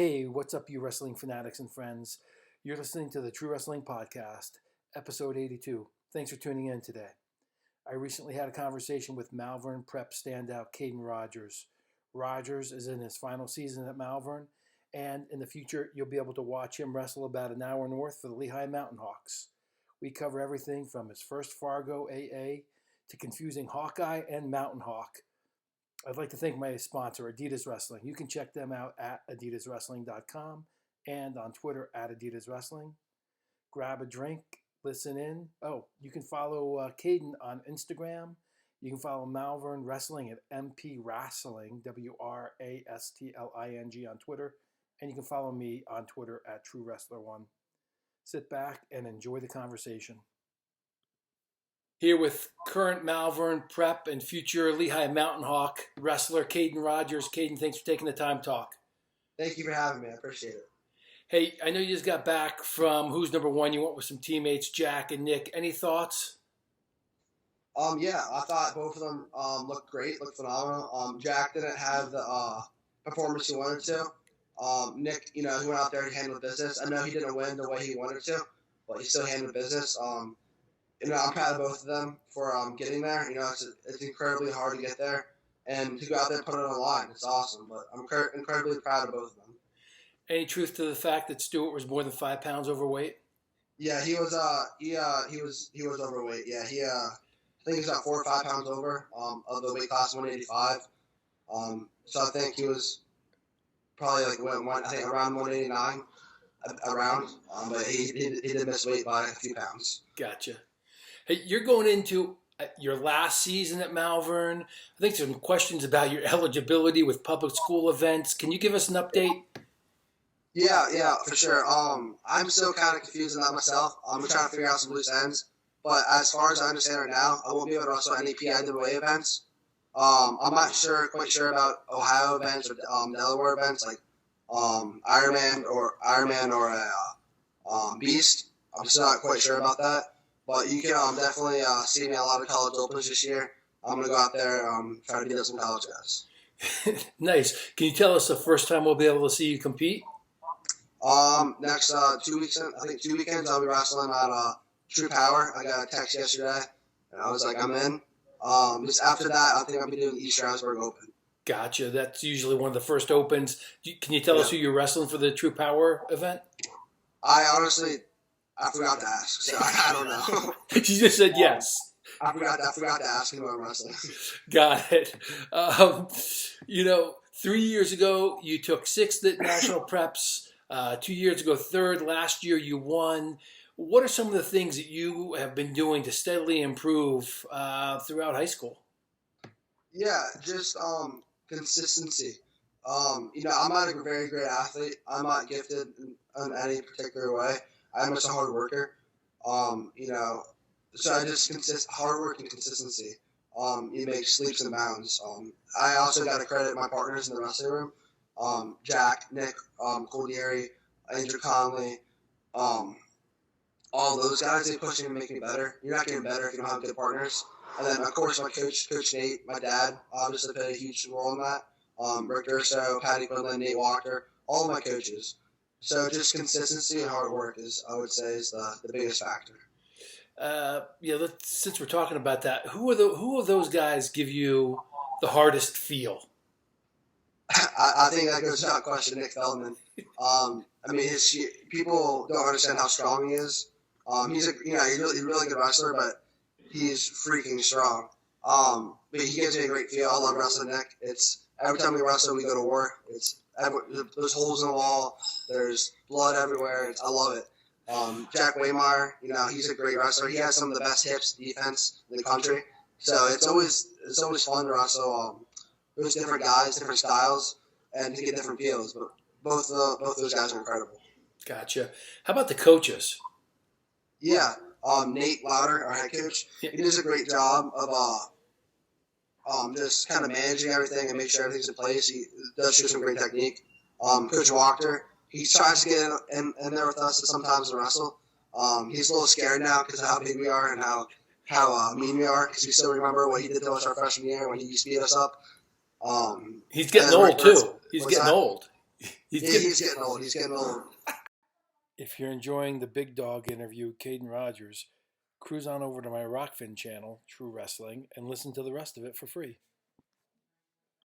Hey, what's up, you wrestling fanatics and friends? You're listening to the True Wrestling Podcast, episode 82. Thanks for tuning in today. I recently had a conversation with Malvern Prep standout Caden Rogers. Rogers is in his final season at Malvern, and in the future, you'll be able to watch him wrestle about an hour north for the Lehigh Mountain Hawks. We cover everything from his first Fargo AA to confusing Hawkeye and Mountain Hawk. I'd like to thank my sponsor, Adidas Wrestling. You can check them out at adidaswrestling.com and on Twitter at Adidas Wrestling. Grab a drink, listen in. Oh, you can follow Caden on Instagram. You can follow Malvern Wrestling at MP Wrestling, WRASTLING on Twitter. And you can follow me on Twitter at TrueWrestler1. Sit back and enjoy the conversation. Here with current Malvern Prep and future Lehigh Mountain Hawk wrestler Caden Rogers. Caden, thanks for taking the time to talk. Thank you for having me. I appreciate it. Hey, I know you just got back from Who's Number One. You went with some teammates, Jack and Nick. Any thoughts? Yeah, I thought both of them looked great, looked phenomenal. Jack didn't have the performance he wanted to. Nick, he went out there and handled business. I know he didn't win the way he wanted to, but he still handled business. I'm proud of both of them for getting there. It's incredibly hard to get there, and to go out there and put it on the line, it's awesome. But I'm incredibly proud of both of them. Any truth to the fact that Stewart was more than 5 pounds overweight? Yeah, he was. He was overweight. Yeah, I think he's about 4 or 5 pounds over of the weight class 185. So I think he was probably around 189 around. But he did miss weight by a few pounds. Gotcha. Hey, you're going into your last season at Malvern. I think some questions about your eligibility with public school events. Can you give us an update? Yeah, for sure. I'm still kind of confused on that myself. I'm trying to figure out some loose ends. But as far as I understand right now, I won't be able to wrestle any PIAA events. I'm not quite sure about Ohio events or Delaware events like Ironman or Beast. I'm still not quite sure about that. But you can definitely see me at a lot of college opens this year. I'm going to go out there try to beat up some college guys. Nice. Can you tell us the first time we'll be able to see you compete? Next 2 weeks, I think 2 weekends, I'll be wrestling at True Power. I got a text yesterday, and I was like, I'm in. Just after that, I think I'll be doing the East Stroudsburg Open. Gotcha. That's usually one of the first opens. Can you tell us who you're wrestling for the True Power event? I forgot to ask, so I don't know. She just said yes. I forgot to ask who I'm wrestling. Got it. 3 years ago, you took 6th at National Preps. 2 years ago, 3rd. Last year, you won. What are some of the things that you have been doing to steadily improve throughout high school? Yeah, just consistency. I'm not a very great athlete. I'm not gifted in any particular way. I'm just a hard worker. So I just hard work and consistency. You make leaps and bounds. I also got to credit my partners in the wrestling room. Jack, Nick, Coldieri, Andrew Conley, all those guys, they push me and make me better. You're not getting better if you don't have good partners. And then, of course, my coach, Coach Nate, my dad, obviously played a huge role in that. Rick Durso, Patty Quinlan, Nate Walker, all of my coaches. So just consistency and hard work is the biggest factor. Since we're talking about that, who of those guys give you the hardest feel? I think that goes without question, Nick Feldman. People don't understand how strong he is. He's a really good wrestler, but he's freaking strong. But he gives me a great feel. I love wrestling Nick. It's every time we wrestle, we go to war. There's holes in the wall. There's blood everywhere. I love it. Jack Waymire, he's a great wrestler. He has some of the best hips defense in the country. So it's always fun to wrestle those different guys, different styles, and to get different feels. But both those guys are incredible. Gotcha. How about the coaches? Yeah, Nate Louder, our head coach, he does a great job of just kind of managing everything and make sure everything's in place. He does show some great technique. Coach Walker, he tries to get in there with us sometimes to wrestle. He's a little scared now because of how big we are and how mean we are, because we still remember what he did to us our freshman year when he used to beat us up. He's getting old, too. He's getting old. He's getting old. He's getting old. If you're enjoying the Big Dog interview, Caden Rogers, cruise on over to my Rockfin channel, True Wrestling, and listen to the rest of it for free.